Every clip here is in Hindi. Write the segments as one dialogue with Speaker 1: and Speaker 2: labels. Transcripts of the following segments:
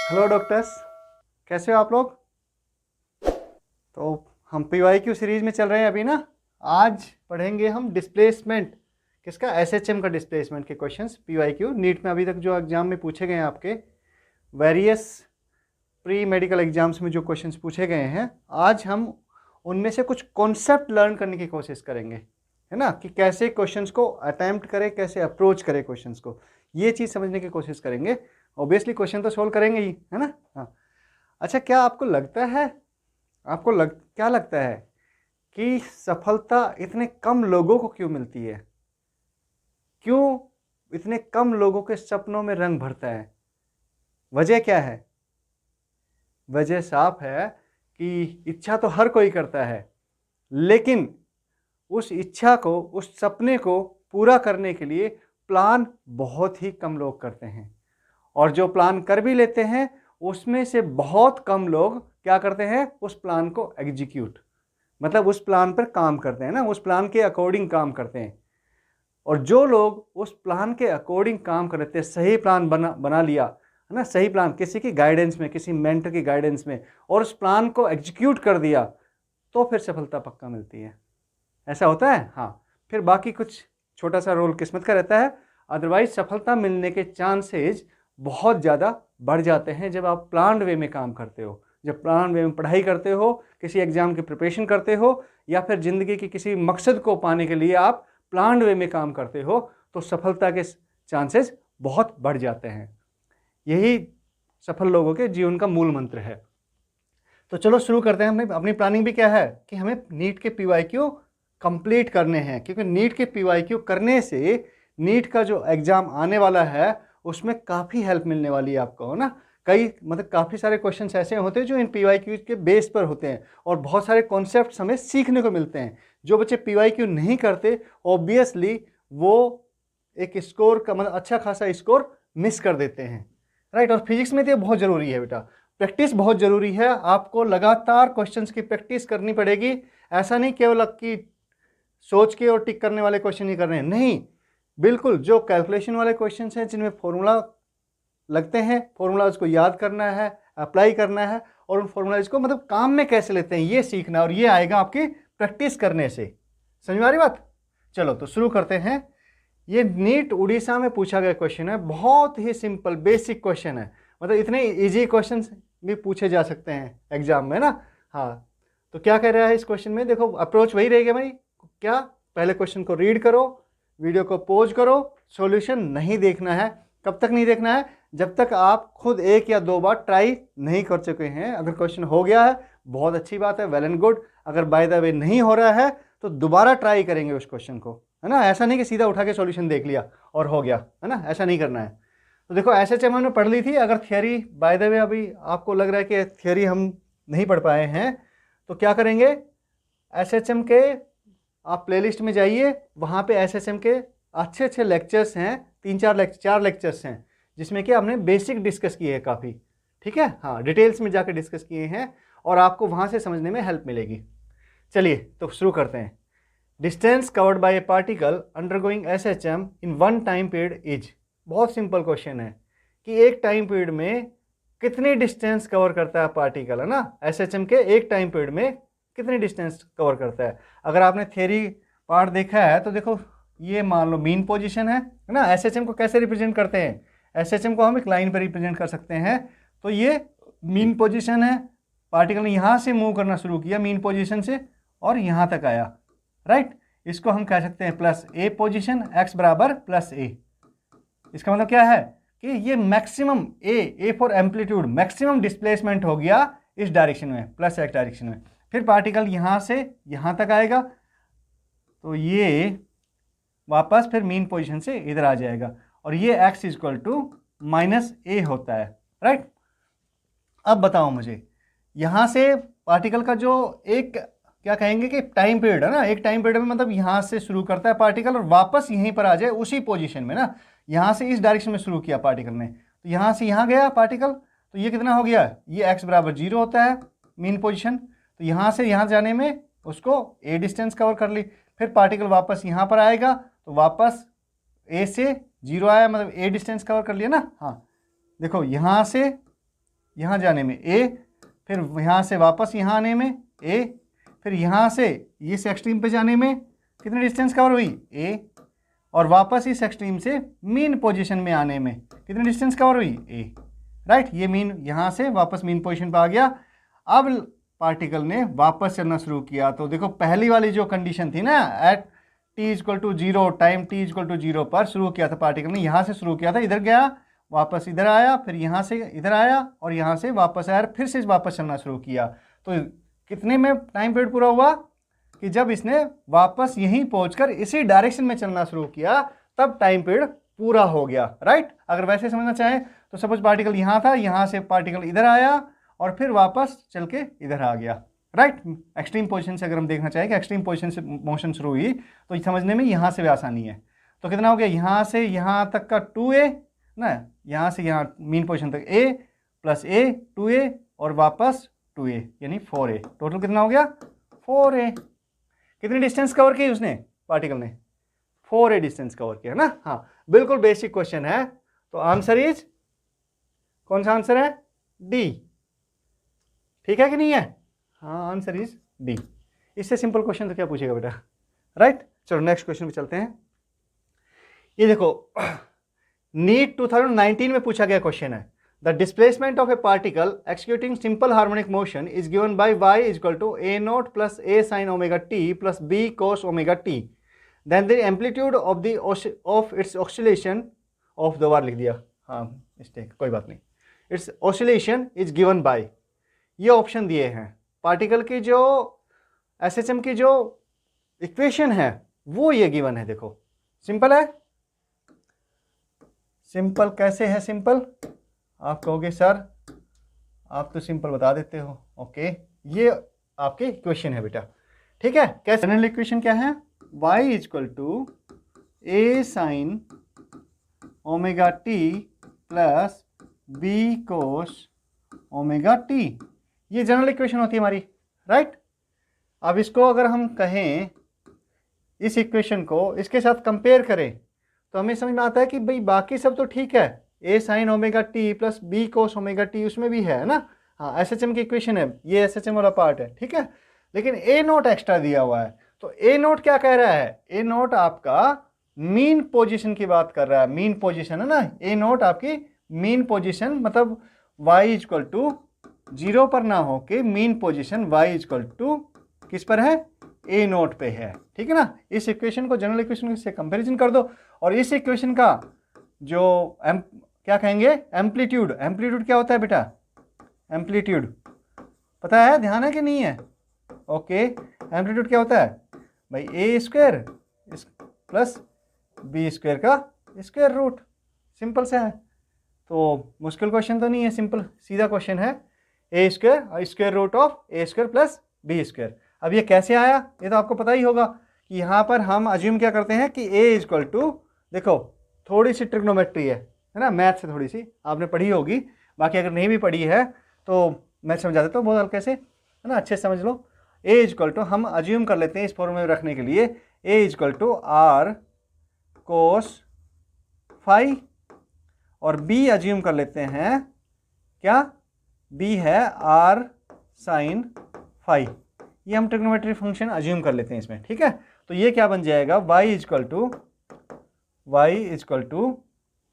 Speaker 1: हेलो डॉक्टर्स, कैसे हो आप लोग। तो हम पीवाईक्यू सीरीज में चल रहे हैं अभी ना। आज पढ़ेंगे हम डिस्प्लेसमेंट, किसका, एसएचएम का डिस्प्लेसमेंट के क्वेश्चंस। पीवाईक्यू नीट में अभी तक जो एग्जाम में पूछे गए हैं, आपके वेरियस प्री मेडिकल एग्जाम्स में जो क्वेश्चंस पूछे गए हैं, आज हम उनमें से कुछ कॉन्सेप्ट लर्न करने की कोशिश करेंगे, है ना, कि कैसे क्वेश्चंस को अटैम्प्ट करें, कैसे अप्रोच करें क्वेश्चंस को, ये चीज़ समझने की कोशिश करेंगे। ऑब्वियसली क्वेश्चन तो सोल्व करेंगे ही, है ना। हाँ, अच्छा, क्या आपको लगता है, क्या लगता है कि सफलता इतने कम लोगों को क्यों मिलती है? क्यों इतने कम लोगों के सपनों में रंग भरता है? वजह क्या है? वजह साफ है कि इच्छा तो हर कोई करता है, लेकिन उस इच्छा को, उस सपने को पूरा करने के लिए प्लान बहुत ही कम लोग करते हैं। और जो प्लान कर भी लेते हैं, उसमें से बहुत कम लोग क्या करते हैं, उस प्लान को एग्जीक्यूट, मतलब उस प्लान पर काम करते हैं ना, उस प्लान के अकॉर्डिंग काम करते हैं। और जो लोग उस प्लान के अकॉर्डिंग काम करते हैं, सही प्लान बना लिया, है ना, सही प्लान किसी की गाइडेंस में, किसी मेंटर की गाइडेंस में, और उस प्लान को एग्जीक्यूट कर दिया, तो फिर सफलता पक्का मिलती है। ऐसा होता है। हाँ, फिर बाकी कुछ छोटा सा रोल किस्मत का रहता है, अदरवाइज सफलता मिलने के चांसेज बहुत ज़्यादा बढ़ जाते हैं जब आप प्लान्ड वे में काम करते हो, जब प्लान वे में पढ़ाई करते हो, किसी एग्जाम की प्रिपरेशन करते हो, या फिर ज़िंदगी के किसी मकसद को पाने के लिए आप प्लान्ड वे में काम करते हो, तो सफलता के चांसेस बहुत बढ़ जाते हैं। यही सफल लोगों के जीवन का मूल मंत्र है। तो चलो शुरू करते हैं। अपनी प्लानिंग भी क्या है कि हमें नीट के पीवाईक्यू कंप्लीट करने हैं, क्योंकि नीट के पीवाईक्यू करने से नीट का जो एग्ज़ाम आने वाला है उसमें काफ़ी हेल्प मिलने वाली है आपको, है ना। कई मतलब काफ़ी सारे क्वेश्चंस ऐसे होते हैं जो इन पीवाईक्यू के बेस पर होते हैं, और बहुत सारे कॉन्सेप्ट्स हमें सीखने को मिलते हैं। जो बच्चे पीवाईक्यू नहीं करते, ऑब्वियसली वो एक स्कोर का, मतलब अच्छा खासा स्कोर मिस कर देते हैं, राइट। और फिजिक्स में तो ये बहुत ज़रूरी है बेटा, प्रैक्टिस बहुत ज़रूरी है। आपको लगातार क्वेश्चंस की प्रैक्टिस करनी पड़ेगी। ऐसा नहीं केवल कि सोच के और टिक करने वाले क्वेश्चन ही कर रहे हैं, नहीं, बिल्कुल जो कैलकुलेशन वाले क्वेश्चंस हैं, जिनमें फॉर्मूला लगते हैं, फॉर्मूलाज को याद करना है, अप्लाई करना है, और उन फॉर्मूलाज को मतलब काम में कैसे लेते हैं ये सीखना है, और ये आएगा आपकी प्रैक्टिस करने से। समझ में आ रही बात? चलो तो शुरू करते हैं। ये नीट उड़ीसा में पूछा गया क्वेश्चन है, बहुत ही सिंपल बेसिक क्वेश्चन है, मतलब इतने इजी क्वेश्चन भी पूछे जा सकते हैं एग्जाम में ना। हाँ, तो क्या कह रहा है इस क्वेश्चन में, देखो अप्रोच वही रहेगा भाई। क्या, पहले क्वेश्चन को रीड करो, वीडियो को पॉज करो, सॉल्यूशन नहीं देखना है। कब तक नहीं देखना है? जब तक आप खुद एक या दो बार ट्राई नहीं कर चुके हैं। अगर क्वेश्चन हो गया है बहुत अच्छी बात है, वेल एंड गुड। अगर बाय द वे नहीं हो रहा है तो दोबारा ट्राई करेंगे उस क्वेश्चन को, है ना। ऐसा नहीं कि सीधा उठा के सॉल्यूशन देख लिया और हो गया, है ना, ऐसा नहीं करना है। तो देखो एसएचएम हमने पढ़ ली थी। अगर थियरी बाय द वे अभी आपको लग रहा है कि थियरी हम नहीं पढ़ पाए हैं, तो क्या करेंगे, एसएचएम के आप प्लेलिस्ट में जाइए, वहाँ पे एसएचएम के अच्छे अच्छे लेक्चर्स हैं, 4 लेक्चर्स हैं, जिसमें कि हमने बेसिक डिस्कस किए हैं काफ़ी, ठीक है। हाँ, डिटेल्स में जाकर डिस्कस किए हैं, और आपको वहाँ से समझने में हेल्प मिलेगी। चलिए तो शुरू करते हैं। Distance covered by A particle undergoing SHM in one time period is. बहुत सिंपल क्वेश्चन है कि एक टाइम पीरियड में कितनी डिस्टेंस कवर करता है पार्टिकल, है ना। एसएचएम के एक टाइम पीरियड में कितनी डिस्टेंस कवर करता है। अगर आपने थियरी पार्ट देखा है तो देखो, ये मान लो मीन पोजीशन है ना। एसएचएम को कैसे रिप्रेजेंट करते हैं? एसएचएम को हम एक लाइन पर रिप्रेजेंट कर सकते हैं। तो ये मीन पोजीशन है, पार्टिकल ने यहाँ से मूव करना शुरू किया मीन पोजीशन से और यहाँ तक आया, राइट। इसको हम कह सकते हैं प्लस ए पोजीशन, एक्स बराबर प्लस ए। इसका मतलब क्या है कि ये maximum A for amplitude, maximum displacement हो गया इस डायरेक्शन में, प्लस एक्स डायरेक्शन में। फिर पार्टिकल यहाँ से यहाँ तक आएगा, तो ये वापस फिर मीन पोजीशन से इधर आ जाएगा, और ये x इक्वल टू माइनस ए होता है, राइट। अब बताओ मुझे, यहाँ से पार्टिकल का जो एक क्या कहेंगे कि टाइम पीरियड है ना, एक टाइम पीरियड में मतलब यहाँ से शुरू करता है पार्टिकल और वापस यहीं पर आ जाए उसी पोजीशन में ना। यहाँ से इस डायरेक्शन में शुरू किया पार्टिकल ने, तो यहाँ से यहाँ गया पार्टिकल, तो ये कितना हो गया, ये x बराबर 0 होता है मीन पोजीशन। तो यहाँ से यहाँ जाने में उसको a डिस्टेंस कवर कर ली। फिर पार्टिकल वापस यहाँ पर आएगा, तो वापस a से 0 आया, मतलब a डिस्टेंस कवर कर लिया ना। हाँ देखो, यहाँ से यहाँ जाने में a, फिर यहाँ से वापस यहाँ आने में a, फिर यहाँ से इस एक्सट्रीम पे जाने में कितनी डिस्टेंस कवर हुई a, और वापस इस एक्सट्रीम से मीन पोजीशन में आने में कितनी डिस्टेंस कवर हुई a, राइट। ये मीन यहाँ से वापस मीन पोजीशन पे आ गया। अब पार्टिकल ने वापस चलना शुरू किया, तो देखो पहली वाली जो कंडीशन थी ना, एट t=0 टाइम t=0 पर शुरू किया था पार्टिकल ने, यहाँ से शुरू किया था, इधर गया, वापस इधर आया, फिर यहाँ से इधर आया और यहाँ से वापस आया, फिर से वापस चलना शुरू किया। तो कितने में टाइम पीरियड पूरा हुआ कि जब इसने वापस यहीं पहुंचकर इसी डायरेक्शन में चलना शुरू किया, तब टाइम पीरियड पूरा हो गया, राइट। अगर वैसे समझना चाहें तो सपोज पार्टिकल यहाँ था, यहाँ से पार्टिकल इधर आया और फिर वापस चल के इधर आ गया, राइट। एक्सट्रीम पोजीशन से अगर हम देखना चाहें कि एक्सट्रीम पोजीशन से मोशन शुरू हुई, तो समझने में यहाँ से भी आसानी है। तो कितना हो गया, यहाँ से यहाँ तक का 2a ना, यहाँ से यहाँ मीन पोजीशन तक a प्लस a 2a और वापस 2a यानी 4a, टोटल कितना हो गया 4a। कितनी डिस्टेंस कवर की उसने, पार्टिकल ने 4a डिस्टेंस कवर किया ना। हाँ बिल्कुल बेसिक क्वेश्चन है। तो आंसर इज, कौन सा आंसर है, डी। ठीक है कि नहीं है, हाँ आंसर इज डी। इससे सिंपल क्वेश्चन तो क्या पूछेगा बेटा, राइट। चलो नेक्स्ट क्वेश्चन पे चलते हैं। ये देखो नीट 2019 में पूछा गया क्वेश्चन है, the displacement of A particle executing simple harmonic motion is given bye y = a0 + a sin ωt + b cos ωt, then the amplitude of its oscillation of, दो बार लिख दिया, हाँ मिस्टेक, कोई बात नहीं, its oscillation is given by, ये ऑप्शन दिए हैं। पार्टिकल की जो एसएचएम की जो इक्वेशन है वो ये गिवन है। देखो सिंपल है, सिंपल कैसे है, सिंपल आप कहोगे सर आप तो सिंपल बता देते हो, ओके, ये आपकी इक्वेशन है बेटा, ठीक है। कैसे जनरल इक्वेशन क्या है, y = a sin ωt + b cos ωt, ये जनरल इक्वेशन होती है हमारी, राइट। अब इसको अगर हम कहें, इस इक्वेशन को इसके साथ कंपेयर करें, तो हमें समझ में आता है कि भाई बाकी सब तो ठीक है, a sin ωt + b cos ωt उसमें भी है ना, हाँ एसएचएम की इक्वेशन है, ये एसएचएम वाला पार्ट है, ठीक है। लेकिन a0 एक्स्ट्रा दिया हुआ है, तो a0 क्या कह रहा है, a0 आपका मीन पोजीशन की बात कर रहा है, मीन पोजीशन है ना, a0 आपकी मीन पोजीशन, मतलब y = 0 पर ना हो के मीन पोजीशन y = किस पर है, a0 पे है, ठीक है ना। इस इक्वेशन को जनरल इक्वेशन से कंपैरिजन कर दो, और इस इक्वेशन का जो क्या कहेंगे, एम्पलीट्यूड, एम्पलीट्यूड क्या होता है बेटा, एम्पलीट्यूड पता है, ध्यान है कि नहीं है, ओके। एम्पलीट्यूड क्या होता है भाई, a² + b² का स्क्वायर रूट, सिंपल से है। तो मुश्किल क्वेश्चन तो नहीं है, सिंपल सीधा क्वेश्चन है, a² square root of a² + b²। अब ये कैसे आया, ये तो आपको पता ही होगा कि यहाँ पर हम अज्यूम क्या करते हैं कि a = देखो थोड़ी सी ट्रिग्नोमेट्री है ना, मैथ से थोड़ी सी आपने पढ़ी होगी, बाकी अगर नहीं भी पढ़ी है तो मैं समझा देता हूँ बहुत हल्के से, है ना, अच्छे से समझ लो। a = हम अज्यूम कर लेते हैं इस फॉर्मूले में रखने के लिए, a = r cos phi, और b अज्यूम कर लेते हैं क्या, b है r sin phi, ये हम ट्रिग्नोमेट्री फंक्शन अज्यूम कर लेते हैं इसमें, ठीक है। तो ये क्या बन जाएगा, y =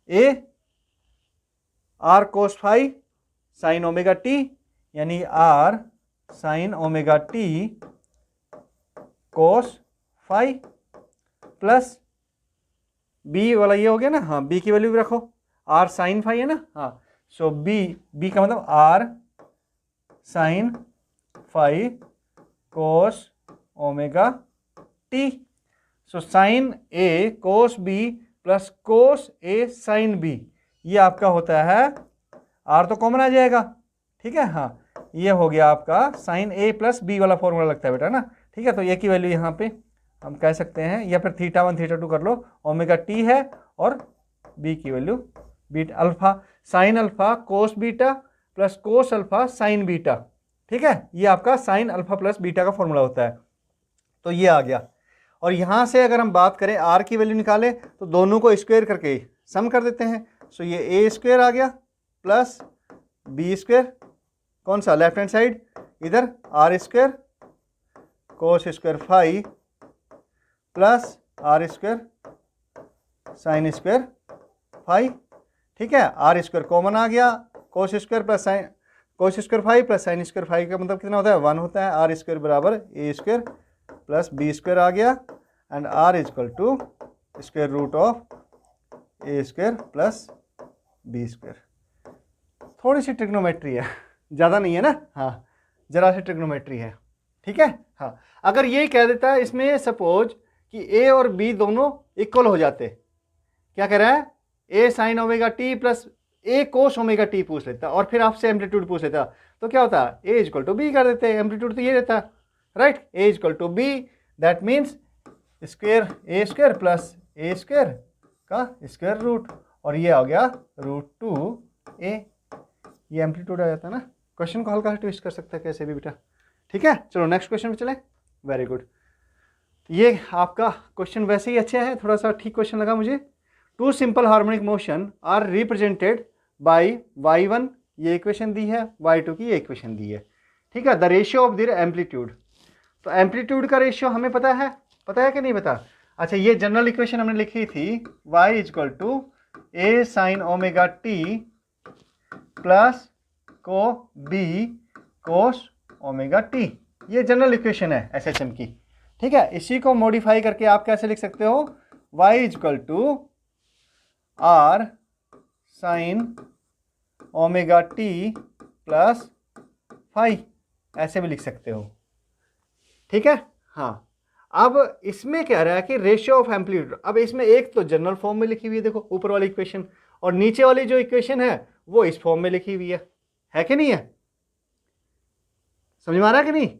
Speaker 1: a r cos phi sin ωt, यानी r sin ωt cos phi, plus b वाला ये हो गया ना, हाँ b की वैल्यू भी रखो, r sin phi है ना, हाँ, सो b का मतलब r sin phi cos ωt, so sin a cos b + cos a sin b, ये आपका होता है, r तो कॉमन आ जाएगा, ठीक है, हाँ ये हो गया आपका sin a + b वाला फॉर्मूला लगता है बेटा ना, ठीक है। तो ये की वैल्यू यहाँ पे हम कह सकते हैं, या फिर θ1 θ2 कर लो, ωt है और b की value beta alpha, sin alpha cos beta + cos alpha sin beta, ठीक है, ये आपका sin अल्फा + बीटा का फॉर्मूला होता है। तो ये आ गया, और यहाँ से अगर हम बात करें r की वैल्यू निकाले, तो दोनों को स्क्वायर करके सम कर देते हैं, सो ये a² आ गया प्लस बी स्क्वायर, कौन सा लेफ्ट हैंड साइड, इधर r square cos square phi plus r square sine square phi. ठीक है, आर स्क्वायर कॉमन आ गया, cos square plus sine, cos square phi plus sine square phi का मतलब कितना होता है, 1 होता है। आर स्क्वायर बराबर a square plus b square आ गया, and r is equal to square root of a square plus b square. थोड़ी सी ट्रिग्नोमेट्री है, ज़्यादा नहीं है ना, हाँ जरा सी ट्रिग्नोमेट्री है। ठीक है, हाँ अगर ये कह देता है इसमें सपोज कि ए और बी दोनों इक्वल हो जाते, क्या कह रहा है, ए साइन ओमेगा टी प्लस ए कोस ओमेगा टी पूछ लेता और फिर आपसे एम्पलीट्यूड पूछ लेता, तो क्या होता, ए इजक्वल टू बी कर देते, एम्पलीट्यूड तो ये रहता, right, a is equal to b, that means square a square plus a square का स्क्वायर रूट, और ये आ गया रूट 2 ए, ये एम्पलीट्यूड आ जाता है ना। क्वेश्चन को हल्का ट्विस्ट कर सकता है कैसे भी बेटा। ठीक है, चलो नेक्स्ट क्वेश्चन पे चलें। वेरी गुड, ये आपका क्वेश्चन वैसे ही अच्छे है, थोड़ा सा ठीक क्वेश्चन लगा मुझे। Two simple harmonic motion are represented by y1, ये इक्वेशन दी है, y2 की ये इक्वेशन दी है। ठीक है, the ratio of their amplitude, तो एम्पलीट्यूड का रेशियो हमें पता है कि नहीं पता। अच्छा, ये जनरल इक्वेशन हमने लिखी थी y is equal to a sine omega t plus को बी कोस ओमेगा टी, ये जनरल इक्वेशन है एसएचएम की। ठीक है, इसी को मॉडिफाई करके आप कैसे लिख सकते हो, y is equal to r sine omega t plus phi, ऐसे भी लिख सकते हो। ठीक है, हाँ अब इसमें क्या रहा है कि रेशियो ऑफ एम्पलीट्यूड, अब इसमें एक तो जनरल फॉर्म में लिखी हुई है, देखो ऊपर वाली इक्वेशन, और नीचे वाली जो इक्वेशन है वो इस फॉर्म में लिखी हुई है कि नहीं है, समझ में आ रहा है कि नहीं,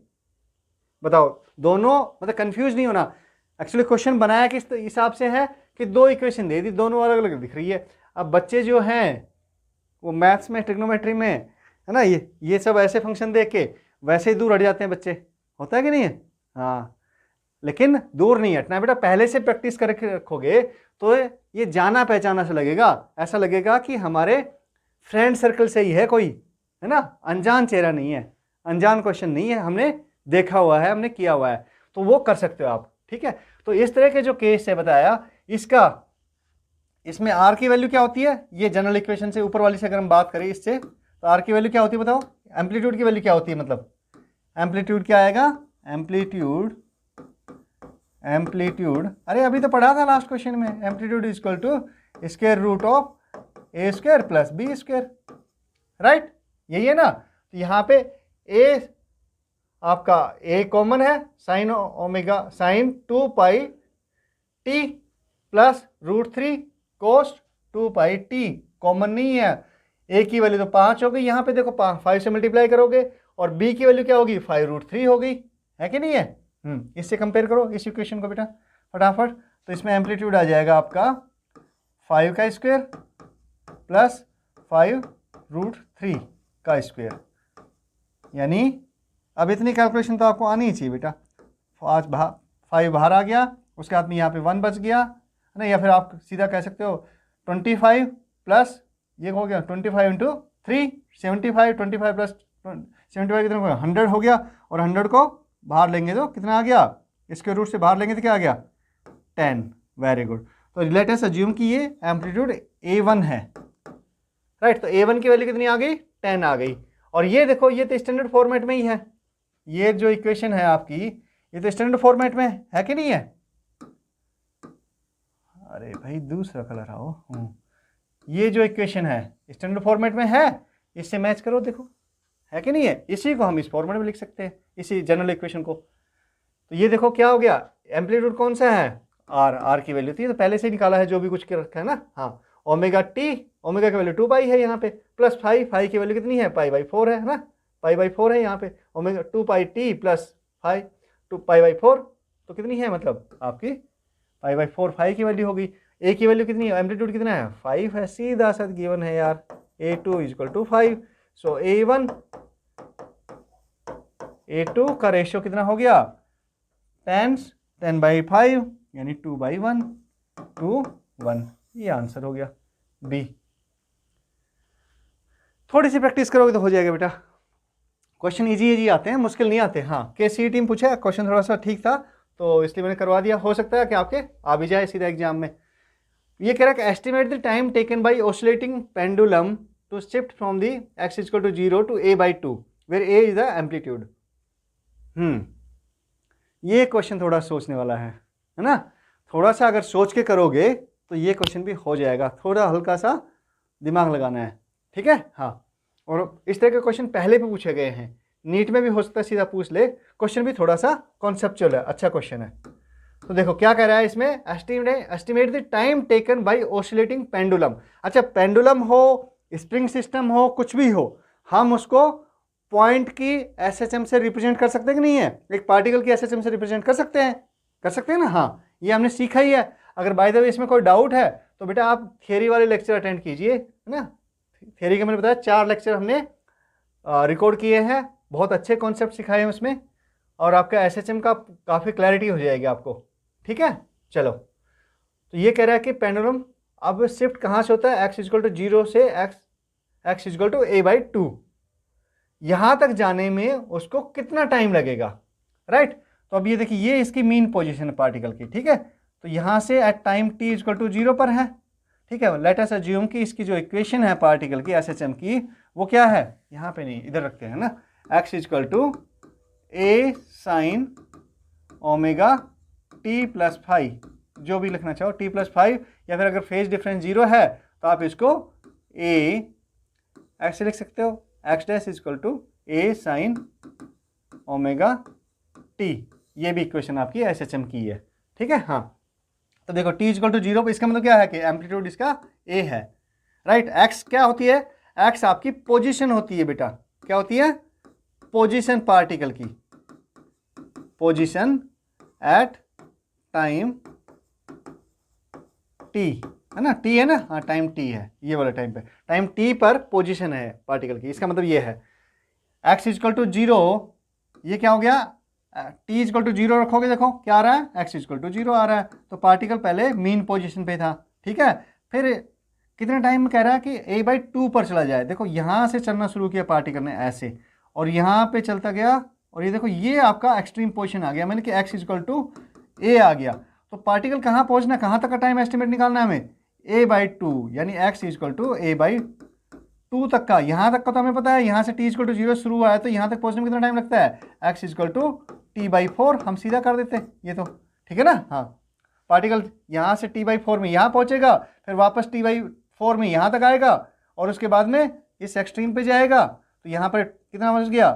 Speaker 1: बताओ। दोनों मतलब कंफ्यूज नहीं होना, एक्चुअली क्वेश्चन बनाया किस हिसाब से है कि दो इक्वेशन दे दी, दोनों अलग अलग दिख रही है। अब बच्चे जो हैं वो मैथ्स में ट्रिग्नोमेट्री में है ना, ये सब ऐसे फंक्शन देख के वैसे ही दूर हट जाते हैं बच्चे, होता है कि नहीं है, हाँ। लेकिन दूर नहीं हटना बेटा, पहले से प्रैक्टिस करके रखोगे तो ये जाना पहचाना से लगेगा, ऐसा लगेगा कि हमारे फ्रेंड सर्कल से ही है कोई, है ना, अनजान चेहरा नहीं है, अनजान क्वेश्चन नहीं है, हमने देखा हुआ है, हमने किया हुआ है, तो वो कर सकते हो आप। ठीक है, तो इस तरह के जो केस है बताया, इसमें आर की वैल्यू क्या होती है, ये जनरल इक्वेशन से ऊपर वाली से अगर हम बात करें इससे, तो आर की वैल्यू क्या होती है बताओ, एम्पलीट्यूड की वैल्यू क्या होती है, मतलब एम्पलीट्यूड क्या आएगा, एम्पलीट्यूड अरे अभी तो पढ़ा था लास्ट क्वेश्चन में, amplitude is equal to square root of a square plus b square, right, यही है ना। तो यहाँ पे ए आपका ए कॉमन है, sine omega sine 2 pi t plus √3 cos 2 pi t common नहीं है। ए की वैल्यू तो 5 हो गई, यहाँ पे देखो 5 से मल्टीप्लाई करोगे, और बी की वैल्यू क्या होगी, 5√3 हो गई, है कि नहीं है। इससे कंपेयर करो इस इक्वेशन को बेटा फटाफट, तो इसमें एम्पलीट्यूड आ जाएगा आपका 5 का स्क्वायर प्लस 5√3 का स्क्वायर, यानी अब इतनी कैलकुलेशन तो आपको आनी ही चाहिए बेटा। 5 बाहर आ गया, उसके बाद में यहाँ पे 1 बच गया है ना, या फिर आप सीधा कह सकते हो 25 प्लस ये हो गया 25 इंटू 3 75, 25 प्लस 75 कितना हो गया 100 हो गया, और 100 को बाहर लेंगे तो कितना आ गया, इसके रूट से बाहर लेंगे तो क्या आ गया 10। वेरी गुड, तो लेट अस अज्यूम कि ये एम्पलीट्यूड A1 है, राइट, तो A1 की वैल्यू कितनी आ गई 10 आ गई, और ये देखो ये तो स्टैंडर्ड फॉर्मेट में ही है, ये जो इक्वेशन है आपकी ये तो स्टैंडर्ड फॉर्मेट में है कि नहीं है। अरे भाई दूसरा कलर आओ, ये जो इक्वेशन है स्टैंडर्ड फॉर्मेट में है, इससे मैच करो देखो है कि नहीं है, इसी को हम इस फॉर्मेट में लिख सकते हैं, इसी जनरल इक्वेशन को। तो ये देखो क्या हो गया, एम्पलीट्यूड कौन सा है आर की वैल्यू थी तो पहले से निकाला है जो भी कुछ के रखा है ना, हाँ ओमेगा टी, ओमेगा की वैल्यू 2 पाई है यहाँ पे, प्लस 5 की वैल्यू कितनी है π/4 है ना, π/4 है यहाँ पे, ओमेगा 2 पाई टी प्लस 5 2 π/4 तो कितनी है मतलब आपकी π/4 5 की वैल्यू होगी। ए की वैल्यू कितनी है, एम्पलीट्यूड कितना है 5 है, सीधा सा गिवन है यार, A2 equal to 5, so A1 A2 का रेशियो कितना हो गया 10/5 यानी 2/1 2 1, ये आंसर हो गया बी। थोड़ी सी प्रैक्टिस करोगे तो हो जाएगा बेटा। क्वेश्चन इजी इजी आते हैं, मुश्किल नहीं आते। हाँ, KCET टीम पूछा, क्वेश्चन थोड़ा सा ठीक था तो इसलिए मैंने करवा दिया। हो सकता है कि आपके आ भी जाए सीधा एग्जाम में। ये कह रहा है कि estimate the time taken by oscillating pendulum to shift from the x equal to 0 to a/2 where a is the amplitude. ये क्वेश्चन थोड़ा सोचने वाला है ना। थोड़ा सा अगर सोच के करोगे तो ये क्वेश्चन भी हो जाएगा, थोड़ा हल्का सा दिमाग लगाना है, ठीक है। हाँ, और इस तरह के क्वेश्चन पहले भी पूछे गए हैं, नीट में भी हो सकता है सीधा पूछ ले। क्वेश्चन भी थोड़ा सा कॉन्सेप्चुअल है, अच्छा क्वेश्चन है। तो देखो क्या कह रहा है इसमें, estimate the time taken by oscillating pendulum. अच्छा, पेंडुलम हो, स्प्रिंग सिस्टम हो, कुछ भी हो, हम उसको पॉइंट की एसएचएम से रिप्रेजेंट कर सकते हैं कि नहीं है? एक पार्टिकल की एसएचएम से रिप्रेजेंट कर सकते हैं, कर सकते हैं ना। हाँ, ये हमने सीखा ही है। अगर बाय द वे इसमें कोई डाउट है तो बेटा आप थियरी वाले लेक्चर अटेंड कीजिए, है ना। थियरी के मैंने बताया 4 लेक्चर हमने रिकॉर्ड किए हैं, बहुत अच्छे कॉन्सेप्ट सिखाए हैं उसमें, और आपका एसएचएम का काफ़ी क्लैरिटी हो जाएगी आपको, ठीक है। चलो, तो ये कह रहा है कि पेंडुलम अब शिफ्ट कहाँ से होता है, x इक्वल टू 0 से x इक्वल टू a/2, यहाँ तक जाने में उसको कितना टाइम लगेगा, राइट। तो अब ये देखिए, ये इसकी मीन पोजीशन है पार्टिकल की, ठीक है। तो यहाँ से at time t equal to 0 पर है, ठीक है। लेट अस अज्यूम कि इसकी जो इक्वेशन है पार्टिकल की एसएचएम की, वो क्या है, यहाँ पे नहीं, इधर रखते हैं ना, x equal to a sine omega t plus 5, जो भी लिखना चाहो, t प्लस 5, या फिर अगर फेज डिफरेंस 0 है तो आप इसको a x लिख सकते हो, x dash equal to a sine omega t। ये भी इक्वेशन आपकी एसएचएम की है, ठीक है। हाँ, तो देखो t इक्वल टू 0 पर इसका मतलब क्या है कि एम्पलीट्यूड इसका a है, राइट। x क्या होती है, x आपकी पोजीशन होती है बेटा, क्या होती है, पोजीशन पार्टिकल की, पोजीशन एट टाइम t, है ना, t है ना, हाँ टाइम t है, ये वाला टाइम पे, टाइम t पर पोजीशन है पार्टिकल की। इसका मतलब ये है x इक्वल टू 0, ये क्या हो गया, t इक्वल टू 0 रखोगे, देखो क्या आ रहा है, x इक्वल टू 0 आ रहा है। तो पार्टिकल पहले मीन पोजीशन पे था, ठीक है। फिर कितने टाइम में कह रहा है कि a/2 पर चला जाए। देखो यहाँ से चलना शुरू किया पार्टिकल ने ऐसे, और यहाँ पे चलता गया, और ये देखो ये आपका एक्सट्रीम पोजीशन आ गया, मैंने कि x इक्वल टू a आ गया। तो पार्टिकल कहाँ पहुँचना, कहाँ तक का टाइम एस्टिमेट निकालना है हमें, a/2, यानी x इक्वल टू a/2 तक का। यहाँ तक का तो हमें पता है, यहाँ से t इक्वल टू 0 शुरू हुआ है, तो यहाँ तक पहुँचने में कितना टाइम लगता है, x इक्वल टू t/4, हम सीधा कर देते हैं ये तो, ठीक है ना। हाँ, पार्टिकल यहाँ से t/4 में यहाँ पहुँचेगा, फिर वापस t/4 में यहाँ तक आएगा, और उसके बाद में इस एक्सट्रीम पे जाएगा। तो यहाँ पर कितना बच गया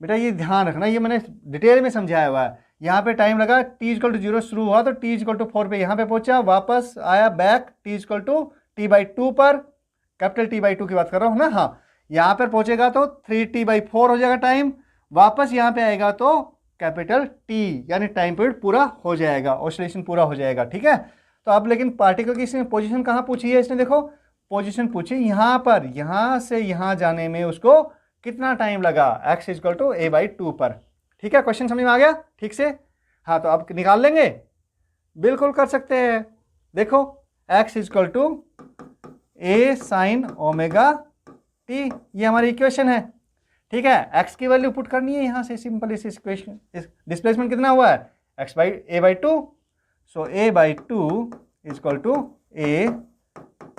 Speaker 1: बेटा, ये ध्यान रखना, ये मैंने डिटेल में समझाया हुआ है। यहाँ पे टाइम लगा, t इक्वल टू 0 शुरू हुआ तो t इक्वल टू 4 पे यहाँ पे पहुँचा, वापस आया back t equal to t/2 पर, कैपिटल t/2 की बात कर रहा हूँ ना। हाँ, यहाँ पर पहुँचेगा तो 3t/4 हो जाएगा टाइम, वापस यहाँ पे आएगा तो कैपिटल t, यानी टाइम पीरियड पूरा हो जाएगा, ऑसिलेशन पूरा हो जाएगा, ठीक है। तो अब लेकिन पार्टिकल की इसने पोजीशन कहाँ पूछी है, इसने देखो पोजीशन पूछी यहाँ पर, यहाँ से यहाँ जाने में उसको कितना टाइम लगा, x इक्वल टू a/2 पर, ठीक है। क्वेश्चन समझ में आ गया ठीक से। हाँ, तो अब निकाल लेंगे, बिल्कुल कर सकते हैं। देखो x equal to a sine omega t, ये हमारी इक्वेशन है, ठीक है। x की वैल्यू पुट करनी है यहाँ से, सिंपल इस इक्वेशन, इस डिस्प्लेसमेंट कितना हुआ है, a/2, so a/2 equal to a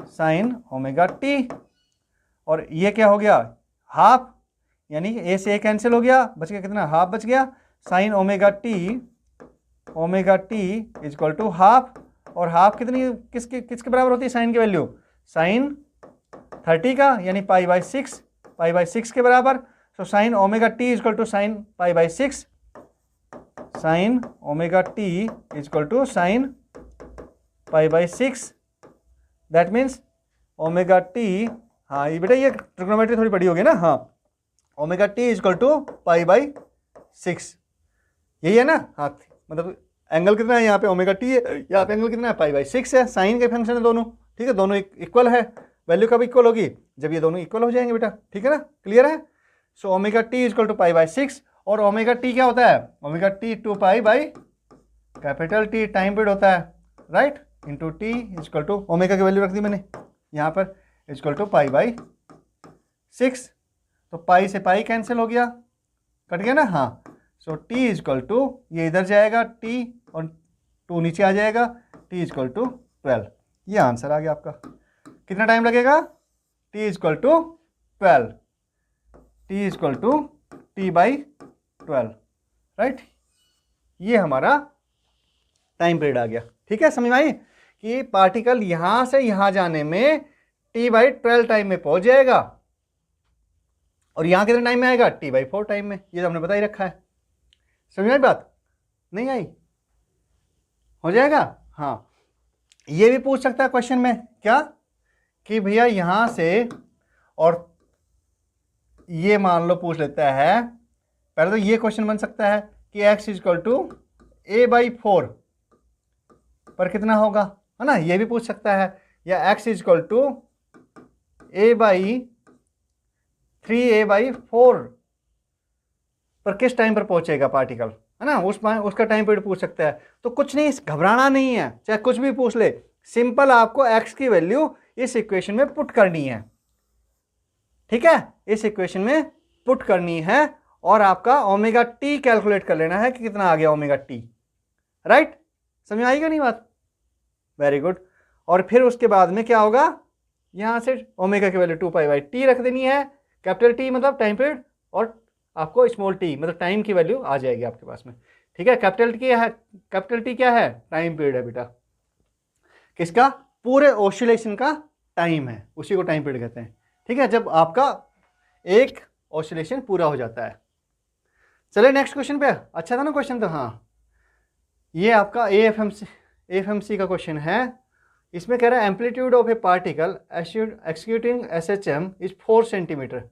Speaker 1: sine omega t, और ये क्या हो गया, हाफ, यानी कि a से a कैंसिल हो गया, बच गया कितना, हाफ बच गया, sine omega t equal to half, और हाफ कितनी किसके बराबर होती है साइन की वैल्यू, साइन 30 का, यानी पाई/6 के बराबर। So sine omega t equal to sine पाई/6, sine omega t equal to sine पाई/6, दैट मीन्स ओमेगा t, हाँ ये बेटा ये ट्रिग्नोमेट्री थोड़ी बड़ी होगी ना। हाँ, ओमेगा t इक्वल टू पाई/6, यही है ना। हाँ, मतलब एंगल कितना है यहाँ पे, ओमेगा t है, यहाँ पे एंगल कितना है, पाई/6 है, साइन के फंक्शन है दोनों, ठीक है। दोनों इक्वल है, वैल्यू कब इक्वल होगी, जब ये दोनों इक्वल हो जाएंगे बेटा, ठीक है ना, क्लियर है। So omega t equal to पाई/6, और ओमेगा t क्या होता है, omega t 2 by capital T time period होता है, right, into t equal to, omega की वैल्यू रख दी मैंने यहाँ पर, इक्वल टू पाई/6, 6, तो पाई से पाई कैंसिल हो गया, कट गया ना। हाँ, सो t इज इक्वल टू, ये इधर जाएगा t और 2 नीचे आ जाएगा, t इज इक्वल टू 12। ये आंसर आ गया आपका। कितना टाइम लगेगा? t is equal to 12, t is equal to t/12, right. ये हमारा टाइम पीरियड आ गया। ठीक है, समझ में आई कि पार्टिकल यहां से यहां जाने में t/12 टाइम में पहुंच जाएगा, और यहां कितने टाइम में आएगा? t/4 टाइम में। ये तो हमने बता ही रखा है। समझ में आई बात? नहीं आई? हो जाएगा। हाँ, ये भी पूछ सकता है क्वेश्चन में, क्या कि भैया यहां से, और ये मान लो पूछ लेता है, पहले तो ये क्वेश्चन बन सकता है कि x is equal to a/4 पर कितना होगा, है ना। ये भी पूछ सकता है, या x is equal to a/3a/4 पर किस टाइम पर पहुंचेगा पार्टिकल, है ना। उसका टाइम पीरियड पूछ सकता है। तो कुछ नहीं, घबराना नहीं है, चाहे कुछ भी पूछ ले, सिंपल आपको x की वैल्यू इस इक्वेशन में पुट करनी है। ठीक है, इस इक्वेशन में पुट करनी है, और आपका ओमेगा टी कैलकुलेट कर लेना है कि कितना आ गया ओमेगा टी, राइट। समझ आएगा नहीं बात? Very good. और फिर उसके बाद में क्या होगा, यहां से ओमेगा की वैल्यू 2π/t रख देनी है, कैपिटल टी मतलब टाइम पीरियड, और आपको स्मॉल टी मतलब टाइम की वैल्यू आ जाएगी आपके पास में। ठीक है, कैपिटल टी क्या है? टाइम पीरियड है बेटा, किसका? पूरे ऑसिलेशन का टाइम है, उसी को टाइम पीरियड कहते हैं। ठीक है, जब आपका एक ऑसिलेशन पूरा हो जाता है। चले नेक्स्ट क्वेश्चन पे। अच्छा था ना क्वेश्चन? तो हाँ, ये आपका AFMC का क्वेश्चन है। इसमें कह रहा है amplitude of A particle executing SHM is 4 centimetre.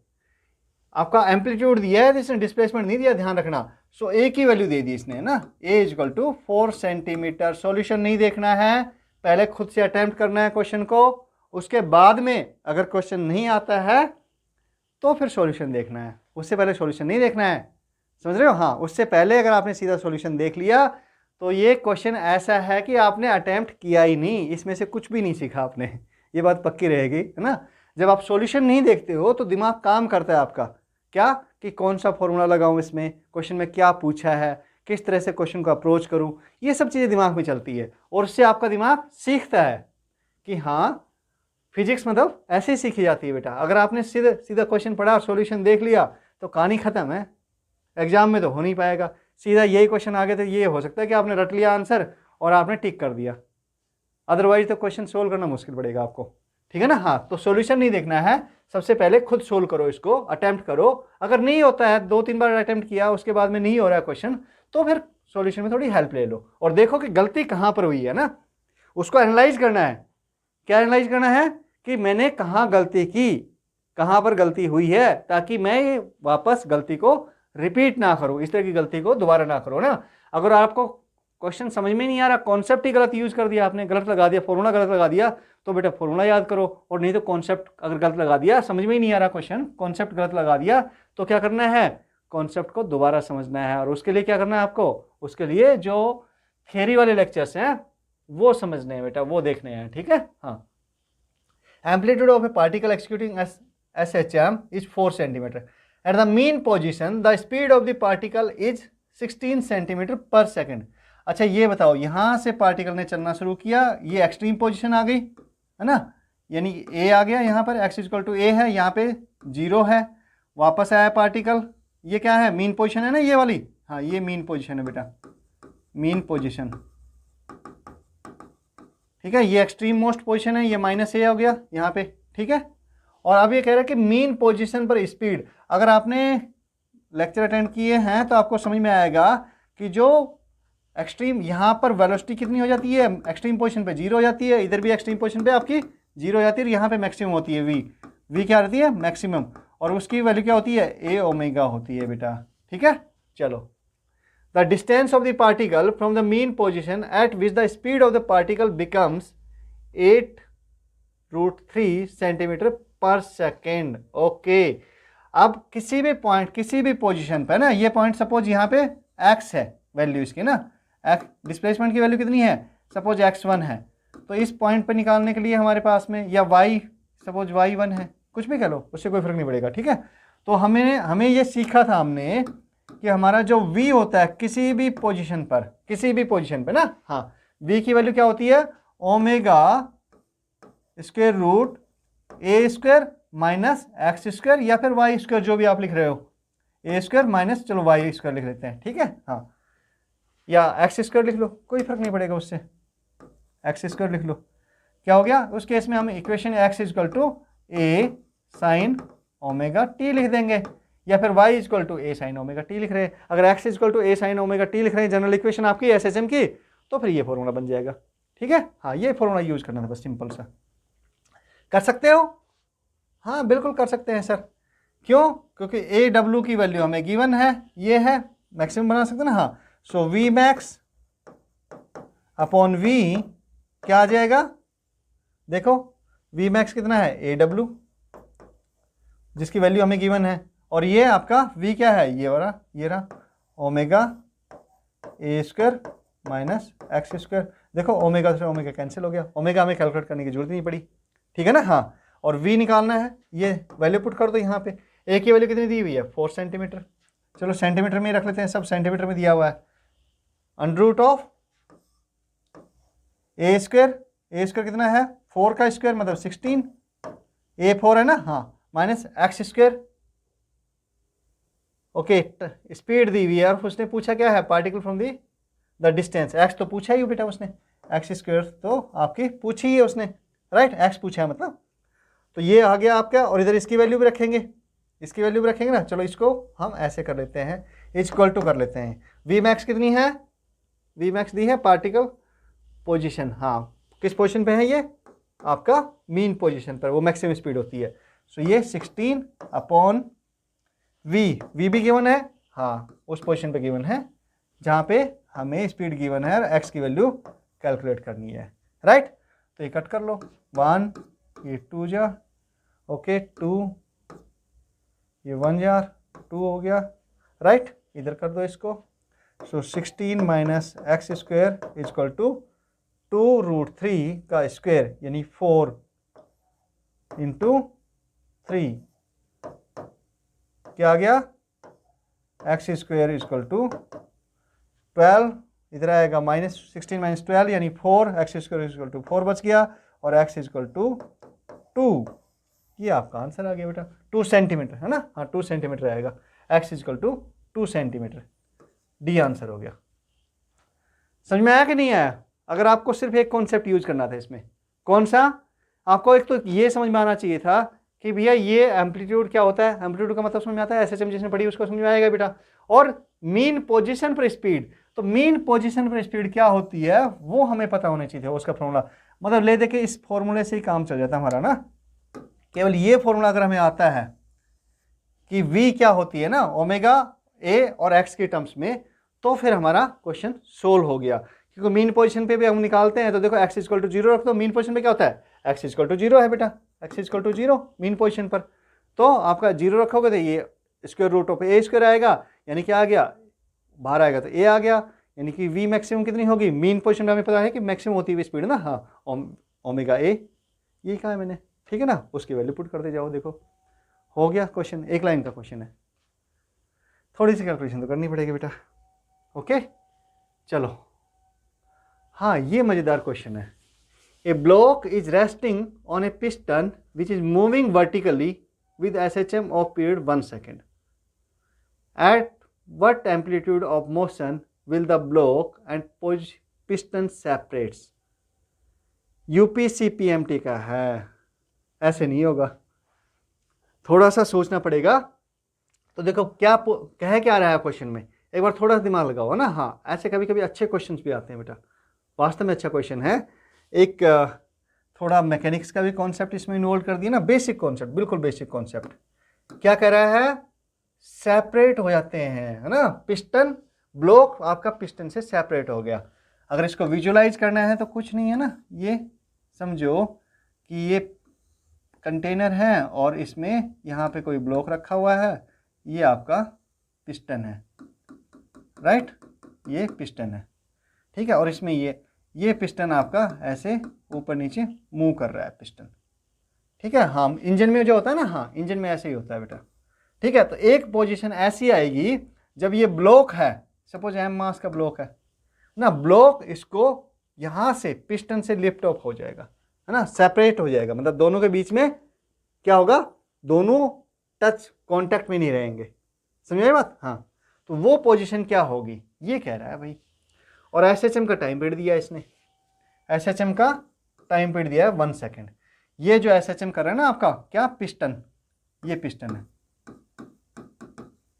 Speaker 1: आपका एम्पलीट्यूड दिया है, इसने डिस्प्लेसमेंट नहीं दिया, ध्यान रखना। सो ए की वैल्यू दे दी इसने ना, a is equal to 4 centimetre. Solution नहीं देखना है, पहले खुद से अटेम्प्ट करना है क्वेश्चन को, उसके बाद में अगर क्वेश्चन नहीं आता है तो फिर सॉल्यूशन देखना है, उससे पहले सॉल्यूशन नहीं देखना है। समझ रहे हो? हाँ, उससे पहले अगर आपने सीधा सॉल्यूशन देख लिया तो ये क्वेश्चन ऐसा है कि आपने अटेम्प्ट किया ही नहीं, इसमें से कुछ भी नहीं सीखा आपने। ये बात पक्की रहेगी, है ना। जब आप सॉल्यूशन नहीं देखते हो तो दिमाग काम करता है आपका, क्या कि कौन सा फॉर्मूला लगाऊं, इसमें क्वेश्चन में क्या पूछा है, किस तरह से क्वेश्चन को अप्रोच करूं, ये सब चीज़ें दिमाग में चलती है, और उससे आपका दिमाग सीखता है कि हाँ, फिजिक्स मतलब ऐसे ही सीखी जाती है बेटा। अगर आपने सीधा क्वेश्चन पढ़ा और सॉल्यूशन देख लिया तो कहानी खत्म है, एग्जाम में तो हो नहीं पाएगा। सीधा यही क्वेश्चन आ गया तो ये हो सकता है कि आपने रट लिया आंसर और आपने टिक कर दिया, अदरवाइज तो क्वेश्चन सोल्व करना मुश्किल पड़ेगा आपको। ठीक है ना। हाँ, तो सॉल्यूशन नहीं देखना है, सबसे पहले खुद सोल्व करो, इसको अटेम्प्ट करो। अगर नहीं होता है, 2-3 बार अटेम्प्ट किया उसके बाद में नहीं हो रहा है क्वेश्चन, तो फिर सॉल्यूशन में थोड़ी हेल्प ले लो और देखो कि गलती कहाँ पर हुई है ना, उसको एनालाइज करना है। क्या एनालाइज करना है कि मैंने कहाँ गलती की, कहाँ पर गलती हुई है, ताकि मैं वापस गलती को रिपीट ना करूँ, इस तरह की गलती को दोबारा ना करो ना। अगर आपको क्वेश्चन समझ में नहीं आ रहा, कॉन्सेप्ट ही गलत यूज कर दिया आपने, गलत लगा दिया, फॉर्मूला गलत लगा दिया, तो बेटा फॉर्मूला याद करो, और नहीं तो कॉन्सेप्ट अगर गलत लगा दिया, समझ में ही नहीं आ रहा क्वेश्चन, कॉन्सेप्ट गलत लगा दिया, तो क्या करना है, कॉन्सेप्ट को दोबारा समझना है। और उसके लिए क्या करना है आपको, उसके लिए जो थियरी वाले लेक्चर्स हैं वो समझने हैं बेटा, वो देखने हैं। ठीक है। हाँ, amplitude of A particle executing SHM is 4 centimetre. At the mean position the speed of the particle is 16 centimetre पर सेकेंड। अच्छा, ये बताओ, यहाँ से पार्टिकल ने चलना शुरू किया, ये एक्सट्रीम पोजीशन आ गई, है ना, यानी ए आ गया, यहाँ पर x इक्वल टू ए है, यहाँ पे 0 है, वापस आया पार्टिकल, ये क्या है, मीन पोजीशन है ना ये वाली। हाँ, ये मीन पोजीशन है बेटा, मीन पोजीशन। ठीक है, ये एक्सट्रीम मोस्ट पोजीशन है, ये -a हो गया यहाँ पे। ठीक है, और अब ये कह रहा है कि मीन पोजीशन पर स्पीड। अगर आपने लेक्चर अटेंड किए हैं तो आपको समझ में आएगा कि जो एक्सट्रीम यहाँ पर वेलोसिटी कितनी हो जाती है, एक्सट्रीम पोजीशन पे 0 हो जाती है, इधर भी एक्सट्रीम पोजीशन पे आपकी 0 हो जाती है, यहाँ पे मैक्सिमम होती है v क्या रहती है, मैक्सिमम, और उसकी वैल्यू क्या होती है, a ओमेगा होती है बेटा। ठीक है, चलो, the distance of the particle from the mean position eight which the speed of the particle becomes 8√3 centimetre पर सेकेंड। ओके, अब किसी भी पॉइंट, किसी भी पोजीशन पे ना, ये पॉइंट सपोज यहाँ पे x है वैल्यू इसकी ना, डिस्प्लेसमेंट की वैल्यू कितनी है, सपोज x1 है, तो इस पॉइंट पे निकालने के लिए हमारे पास में, या y, सपोज y1 है, कुछ भी कह लो, उससे कोई फर्क नहीं पड़ेगा, ठीक है। तो हमें ये सीखा था हमने कि हमारा जो v होता है किसी भी पोजीशन पर ना, हाँ, v की वैल्यू क्या होती है, ओमेगा स्क्वायर रूट ए स्क्वायर माइनस एक्स स्क्वायर या फिर वाई स्क्वायर, जो भी आप लिख रहे हो, ए स्क्वायर माइनस, चलो वाई स्क्वायर लिख लेते हैं, ठीक है, हाँ, या एक्स स्क्वायर लिख लो, कोई फर्क नहीं पड़ेगा उससे, एक्स स्क्वायर लिख लो। क्या हो गया उस केस में, हम equation x is equal to a sine omega t लिख देंगे, या फिर y is equal to a sine omega t लिख रहे हैं। अगर x is equal to a sine omega t लिख रहे हैं जनरल इक्वेशन आपकी एसएचएम की, तो फिर ये फॉर्मूला बन जाएगा, ठीक है। हाँ, ये फॉर्मूला यूज करना था बस, सिंपल सा। कर सकते हो, हाँ बिल्कुल कर सकते हैं सर। क्यों, क्योंकि ए डब्ल्यू की वैल्यू हमें गिवन है, ये है, मैक्सिमम बना सकते हैं ना, हाँ। So v max upon v क्या आ जाएगा, देखो वी मैक्स कितना है, ए डब्ल्यू, जिसकी वैल्यू हमें गिवन है, और ये आपका v क्या है, ये रहा omega a square minus x square. देखो ओमेगा से ओमेगा कैंसिल हो गया, ओमेगा हमें कैलकुलेट करने की जरूरत नहीं पड़ी, ठीक है ना, हाँ। और v निकालना है, ये वैल्यू पुट कर दो यहाँ पे, a की वैल्यू कितनी दी हुई है, 4 सेंटीमीटर, चलो सेंटीमीटर में ही रख लेते हैं, सब सेंटीमीटर में दिया हुआ है। Under root of a square कितना है, 4 का स्क्वायर मतलब 16, ए 4 है ना, हाँ, minus x square, okay. Speed दी हुई है और उसने पूछा क्या है, particle from the distance, x तो पूछा ही बेटा उसने, एक्स स्क्वायर तो आपकी पूछी है उसने, राइट, एक्स पूछा है मतलब, तो ये आ गया आपका। और इधर इसकी वैल्यू भी रखेंगे, ना, चलो इसको हम ऐसे कर लेते हैं, इक्वल टू कर लेते हैं, वी मैक्स कितनी है, वी मैक्स दी है पार्टिकल पोजीशन, हाँ, किस पोजीशन पे है ये, आपका मीन पोजीशन पर, वो मैक्सिमम स्पीड होती है। सो ये 16 अपॉन वी भी गिवन है, हाँ, उस पोजीशन पे गिवन है जहाँ पे हमें स्पीड गिवन है और एक्स की वैल्यू कैलकुलेट करनी है, राइट। तो ये कट कर लो, 1 ये 2 जा, ओके 2 ये 1 जा, 2 हो गया, राइट, इधर कर दो इसको। So 16 minus x square is equal to 2√3 का स्क्वायर यानी 4 इंटू 3, क्या आ गया, एक्स स्क्वायर इजक्वल टू 12, इधर आएगा माइनस 16 माइनस 12 यानी 4, एक्स स्क्वायर इजक्वल टू 4 बच गया, और एक्स इजक्वल टू 2, ये आपका आंसर आ गया बेटा, 2 सेंटीमीटर है ना, हाँ 2 सेंटीमीटर आएगा, x is equal to 2 centimetre, the answer हो गया। समझ में आया कि नहीं आया? अगर आपको सिर्फ एक कॉन्सेप्ट यूज करना था इसमें, कौन सा, आपको एक तो ये समझ में आना चाहिए था कि भैया ये एम्पलीट्यूड क्या होता है, एम्पलीट्यूड का मतलब समझ में आता है, एसएचएम जिसने पढ़ी उसको समझ में आएगा बेटा। और मीन पोजीशन पर स्पीड, तो मीन पोजीशन पर स्पीड क्या होती है वो हमें पता होना चाहिए, उसका फॉर्मूला, मतलब ले देखे इस फॉर्मूले से ही काम चल जाता है हमारा ना। केवल ये फॉर्मूला अगर हमें आता है कि v क्या होती है ना, ओमेगा ए और एक्स के टर्म्स में, तो फिर हमारा क्वेश्चन सोल्व हो गया। क्योंकि मीन पोजीशन पे भी हम निकालते हैं, तो देखो x इक्वल टू 0 रख दो, मीन पोजीशन पे क्या होता है, x इक्वल टू 0 है बेटा, x equal to 0 mean position पर, तो आपका 0 रखोगे तो ये square root of a square आएगा, यानी क्या आ गया, बाहर आएगा तो a आ गया, यानी कि v मैक्सिमम कितनी होगी, मीन पोजीशन में हमें पता है कि मैक्सिमम होती है स्पीड ना, हाँ, ओमेगा ए, ये कहा है मैंने, ठीक है ना, उसकी वैल्यू पुट करते जाओ, देखो हो गया क्वेश्चन, एक लाइन का क्वेश्चन है, थोड़ी सी कैलकुलेशन तो करनी पड़ेगी बेटा, ओके। चलो, हाँ ये मजेदार क्वेश्चन है, a block is resting on a piston which is moving vertically with SHM of period 1 second, at what amplitude of motion will the block and piston separates? यूपीसीपीएमटी का है, ऐसे नहीं होगा, थोड़ा सा सोचना पड़ेगा। तो देखो क्या कह क्या रहा है क्वेश्चन में, एक बार थोड़ा दिमाग लगाओ ना, हाँ ऐसे कभी कभी अच्छे क्वेश्चंस भी आते हैं बेटा, वास्तव में अच्छा क्वेश्चन है। एक थोड़ा मैकेनिक्स का भी कॉन्सेप्ट इसमें इन्वॉल्व कर दिया ना, बेसिक कॉन्सेप्ट, बिल्कुल बेसिक कॉन्सेप्ट। क्या कह रहा है, सेपरेट हो जाते हैं, है ना, पिस्टन ब्लॉक आपका पिस्टन से सेपरेट हो गया। अगर इसको विजुलाइज करना है तो कुछ नहीं है ना, ये समझो कि ये कंटेनर है और इसमें यहाँ पे कोई ब्लॉक रखा हुआ है, ये आपका पिस्टन है, राइट, ये पिस्टन है, ठीक है, और इसमें ये पिस्टन आपका ऐसे ऊपर नीचे मूव कर रहा है पिस्टन, ठीक है। हाँ, इंजन में जो होता है ना, हाँ इंजन में ऐसे ही होता है बेटा। ठीक है, तो एक पोजीशन ऐसी आएगी जब ये ब्लॉक है, सपोज m मास का ब्लॉक है ना, ब्लॉक इसको यहाँ से पिस्टन से लिफ्ट ऑफ हो जाएगा, है ना, सेपरेट हो जाएगा, मतलब दोनों के बीच में क्या होगा, दोनों टच कांटेक्ट में नहीं रहेंगे। समझ आई बात? हाँ, तो वो पोजीशन क्या होगी ये कह रहा है भाई। और एसएचएम का टाइम पीरियड दिया है इसने, एसएचएम का टाइम पीरियड दिया है 1 सेकेंड। ये जो एसएचएम कर रहा है ना आपका क्या, पिस्टन, ये पिस्टन है,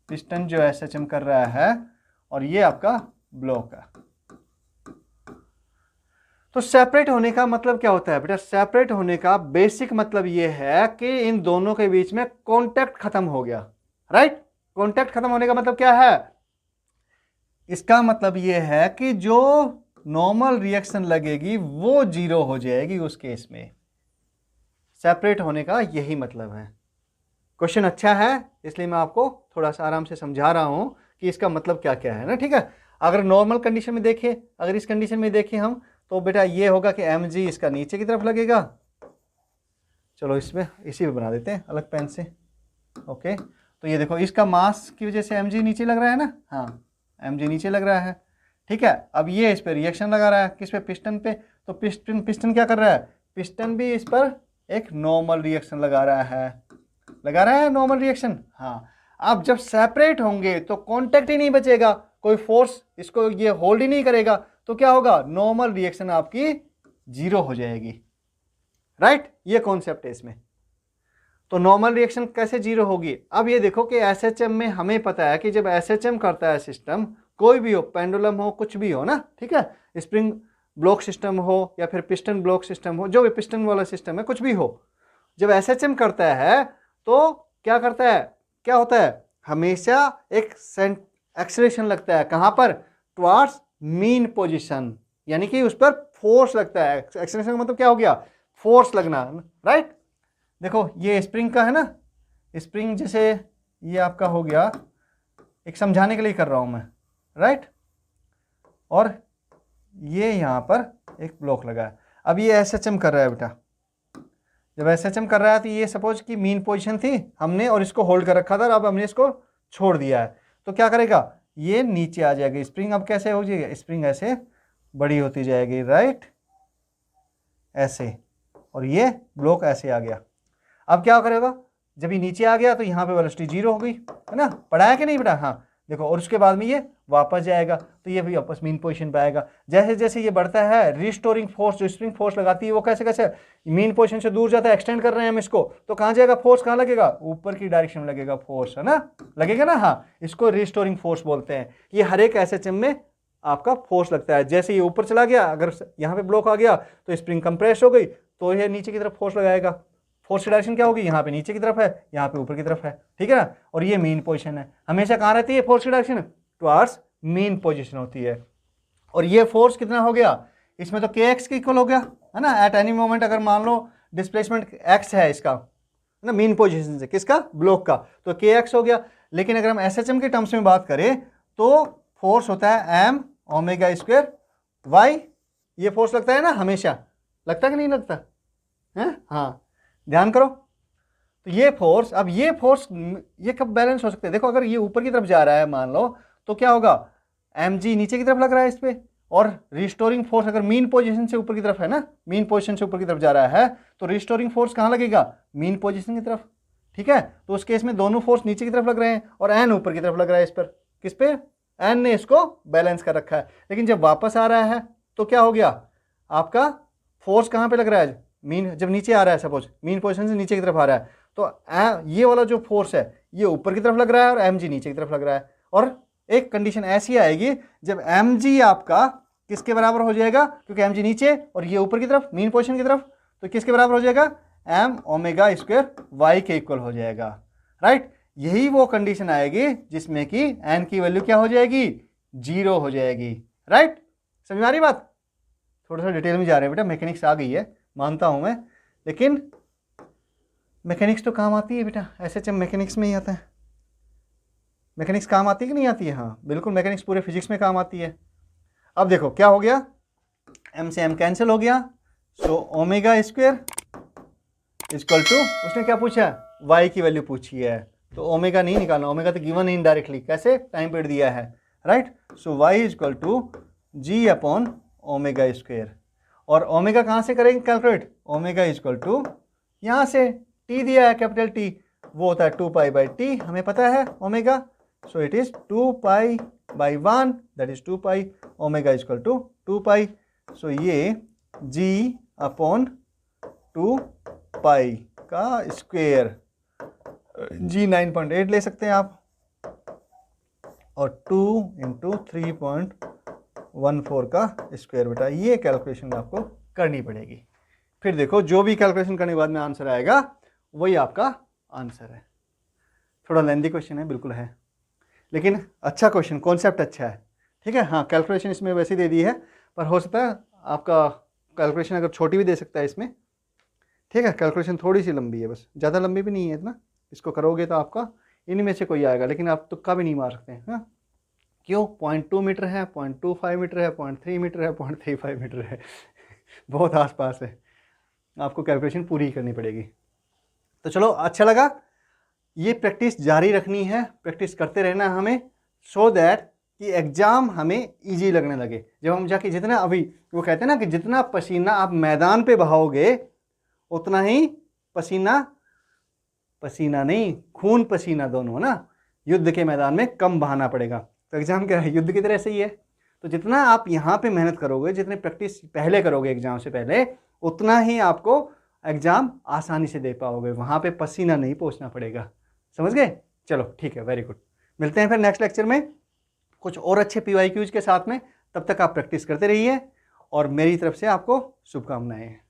Speaker 1: पिस्टन जो एसएचएम कर रहा है, और ये आपका ब्लॉक है। तो सेपरेट होने का मतलब क्या होता है बेटा? सेपरेट होने का बेसिक मतलब ये है कि इन दोनों के बीच में कांटेक्ट खत्म हो गया, राइट। कांटेक्ट खत्म होने का मतलब क्या है? इसका मतलब ये है कि जो नॉर्मल रिएक्शन लगेगी वो जीरो हो जाएगी उस केस में। सेपरेट होने का यही मतलब है। क्वेश्चन अच्छा है, इसलिए मैं आपको थोड़ा सा आराम से समझा रहा हूं कि इसका मतलब क्या क्या है ना। ठीक है, अगर नॉर्मल कंडीशन में देखें, अगर इस कंडीशन में देखें हम, तो बेटा ये होगा कि mg इसका नीचे की तरफ लगेगा। चलो इसमें इसी पे बना देते हैं अलग पेन से। ओके, तो ये देखो इसका मास की वजह से mg नीचे लग रहा है ना, हाँ mg नीचे लग रहा है। ठीक है, अब ये इस पर रिएक्शन लगा रहा है, किस पे, पिस्टन पे। तो पिस्टन क्या कर रहा है? पिस्टन भी इस पर एक नॉर्मल रिएक्शन लगा रहा है नॉर्मल रिएक्शन। हाँ, अब जब सेपरेट होंगे तो कांटेक्ट ही नहीं बचेगा, कोई फोर्स इसको ये होल्ड ही नहीं करेगा, तो क्या होगा, नॉर्मल रिएक्शन आपकी जीरो हो जाएगी, राइट। ये कॉन्सेप्ट है इसमें। तो नॉर्मल रिएक्शन कैसे जीरो होगी? अब ये देखो कि एसएचएम में हमें पता है कि जब एसएचएम करता है सिस्टम, कोई भी हो, पेंडुलम हो, कुछ भी हो ना, ठीक है, स्प्रिंग ब्लॉक सिस्टम हो या फिर पिस्टन ब्लॉक सिस्टम हो, जो भी पिस्टन वाला सिस्टम है, कुछ भी हो, जब एसएचएम करता है तो क्या करता है, क्या होता है, हमेशा एक एक्सेलरेशन लगता है, कहां पर, टुवर्ड्स मीन पोजीशन, यानी कि उस पर फोर्स लगता है। एक्सेलरेशन का मतलब क्या हो गया, फोर्स लगना, राइट। देखो ये स्प्रिंग का है ना, स्प्रिंग जैसे ये आपका हो गया, एक समझाने के लिए कर रहा हूं मैं, राइट, और ये यहां पर एक ब्लॉक लगा है। अब ये एसएचएम कर रहा है बेटा, जब एसएचएम कर रहा है तो ये सपोज कि मीन पोजीशन थी हमने और इसको होल्ड कर रखा था, अब हमने इसको छोड़ दिया है, तो क्या करेगा, ये नीचे आ जाएगी स्प्रिंग। अब कैसे हो जाएगी स्प्रिंग, ऐसे बड़ी होती जाएगी, राइट, ऐसे, और ये ब्लॉक ऐसे आ गया। अब क्या करेगा, जब ये नीचे आ गया तो यहाँ पे वेलोसिटी जीरो हो गई, है ना, पढ़ाया कि नहीं बेटा? हाँ देखो, और उसके बाद में ये वापस जाएगा, तो ये भी वापस मीन पोजीशन पे आएगा। जैसे जैसे ये बढ़ता है, रिस्टोरिंग फोर्स जो स्प्रिंग फोर्स लगाती है वो कैसे कैसे मीन पोजीशन से दूर जाता है, एक्सटेंड कर रहे हैं हम इसको, तो कहाँ जाएगा फोर्स, कहाँ लगेगा, ऊपर की डायरेक्शन में लगेगा फोर्स, है ना, लगेगा ना। हाँ, इसको रिस्टोरिंग फोर्स बोलते हैं। ये हर एक एसएचएम में आपका फोर्स लगता है। जैसे ये ऊपर चला गया, अगर यहाँ पे ब्लॉक आ गया तो स्प्रिंग कंप्रेस हो गई, तो ये नीचे की तरफ फोर्स लगाएगा। फोर्स की डायरेक्शन क्या होगी, यहाँ पे नीचे की तरफ है, यहाँ पे ऊपर की तरफ है, ठीक है ना। और ये मेन पोजीशन है, हमेशा कहाँ रहती है फोर्स की डायरेक्शन, टुवर्ड्स मेन पोजीशन होती है। और ये फोर्स कितना हो गया, इसमें तो के एक्स के इक्वल हो गया, है ना। एट एनी मोमेंट अगर मान लो डिस्प्लेसमेंट एक्स है इसका, है ना, मेन पोजीशन से, किसका, ब्लॉक का, तो के एक्स हो गया। लेकिन अगर हम एसएचएम के टर्म्स में बात करें तो फोर्स होता है एम ओमेगा स्क्वायर वाई। ये फोर्स लगता है ना, हमेशा लगता कि नहीं लगता है? हाँ, ध्यान करो। तो ये फोर्स, अब ये फोर्स ये कब बैलेंस हो सकते हैं? देखो, अगर ये ऊपर की तरफ जा रहा है मान लो, तो क्या होगा, mg नीचे की तरफ लग रहा है इस पे, और रिस्टोरिंग फोर्स अगर मीन पोजीशन से ऊपर की तरफ है ना, मीन पोजीशन से ऊपर की तरफ जा रहा है, तो रिस्टोरिंग फोर्स कहाँ लगेगा, मीन पोजीशन की तरफ, ठीक है। तो उस केस में दोनों फोर्स नीचे की तरफ लग रहे हैं और n ऊपर की तरफ लग रहा है इस पर, किस पे, n ने इसको बैलेंस कर रखा है। लेकिन जब वापस आ रहा है तो क्या हो गया, आपका फोर्स कहाँ पे लग रहा है, मीन, जब नीचे आ रहा है, सपोज मीन पोजीशन से नीचे की तरफ आ रहा है, तो ये वाला जो फोर्स है ये ऊपर की तरफ लग रहा है और mg नीचे की तरफ लग रहा है। और एक कंडीशन ऐसी आएगी जब mg आपका किसके बराबर हो जाएगा, क्योंकि mg नीचे और ये ऊपर की तरफ मीन पोजीशन की तरफ, तो किसके बराबर हो जाएगा, m ओमेगा स्क्वायर y के इक्वल हो जाएगा, राइट। यही वो कंडीशन आएगी जिसमें कि n की वैल्यू क्या हो जाएगी, जीरो हो जाएगी, राइट। समझ आ रही बात? थोड़ा सा डिटेल में जा रहे हैं बेटा, मैकेनिक्स आ गई है मानता हूं मैं, लेकिन मैकेनिक्स तो काम आती है बेटा, एसएचएम मैकेनिक्स में ही आता है। मैकेनिक्स काम आती है कि नहीं आती है? हाँ बिल्कुल, मैकेनिक्स पूरे फिजिक्स में काम आती है। अब देखो क्या हो गया, m से m कैंसिल हो गया, so omega square equal to, उसने क्या पूछा, y की वैल्यू पूछी है, तो ओमेगा नहीं निकालना, ओमेगा तो गिवन इनडायरेक्टली, कैसे, टाइम पीरियड दिया है, right. So y equal to g upon omega square, और ओमेगा कहाँ से करेंगे कैलकुलेट, ओमेगा इक्वल टू यहाँ से t दिया है कैपिटल T, वो होता है 2π/t, हमें पता है omega, so it is 2π/1 that is 2π, omega equal to 2π, सो ये g अपॉन 2π का स्क्वेयर, g 9.8 ले सकते हैं आप, और 2 इंटू 3.14 का स्क्वायर बेटा, ये कैलकुलेशन आपको करनी पड़ेगी। फिर देखो जो भी कैलकुलेशन करने के बाद में आंसर आएगा वही आपका आंसर है। थोड़ा लेंदी क्वेश्चन है, बिल्कुल है, लेकिन अच्छा क्वेश्चन, कॉन्सेप्ट अच्छा है, ठीक है। हाँ कैलकुलेशन इसमें वैसे दे दी है, पर हो सकता है आपका कैलकुलेशन अगर छोटी भी दे सकता है इसमें, ठीक है। कैलकुलेशन थोड़ी सी लंबी है, बस ज़्यादा लंबी भी नहीं है इतना, इसको करोगे तो आपका इनमें से कोई आएगा, लेकिन आप तुक्का भी नहीं मार सकते हैं। हाँ क्यों, 0.2 मीटर है, 0.25 मीटर है, 0.3 मीटर है, 0.35 मीटर है बहुत आसपास है, आपको कैलकुलेशन पूरी करनी पड़ेगी। तो चलो, अच्छा लगा, ये प्रैक्टिस जारी रखनी है, प्रैक्टिस करते रहना है हमें, सो दैट कि एग्ज़ाम हमें इजी लगने लगे। जब हम जाके जितना, अभी वो कहते हैं ना कि जितना पसीना आप मैदान पे बहाओगे उतना ही पसीना, पसीना नहीं, खून पसीना दोनों ना, युद्ध के मैदान में कम बहाना पड़ेगा। तो एग्ज़ाम क्या है, युद्ध की तरह से ही है। तो जितना आप यहाँ पे मेहनत करोगे, जितने प्रैक्टिस पहले करोगे एग्ज़ाम से पहले, उतना ही आपको एग्ज़ाम आसानी से दे पाओगे, वहाँ पे पसीना नहीं पोंछना पड़ेगा। समझ गए? चलो ठीक है, वेरी गुड। मिलते हैं फिर नेक्स्ट लेक्चर में कुछ और अच्छे PYQs के साथ में। तब तक आप प्रैक्टिस करते रहिए और मेरी तरफ से आपको शुभकामनाएं हैं।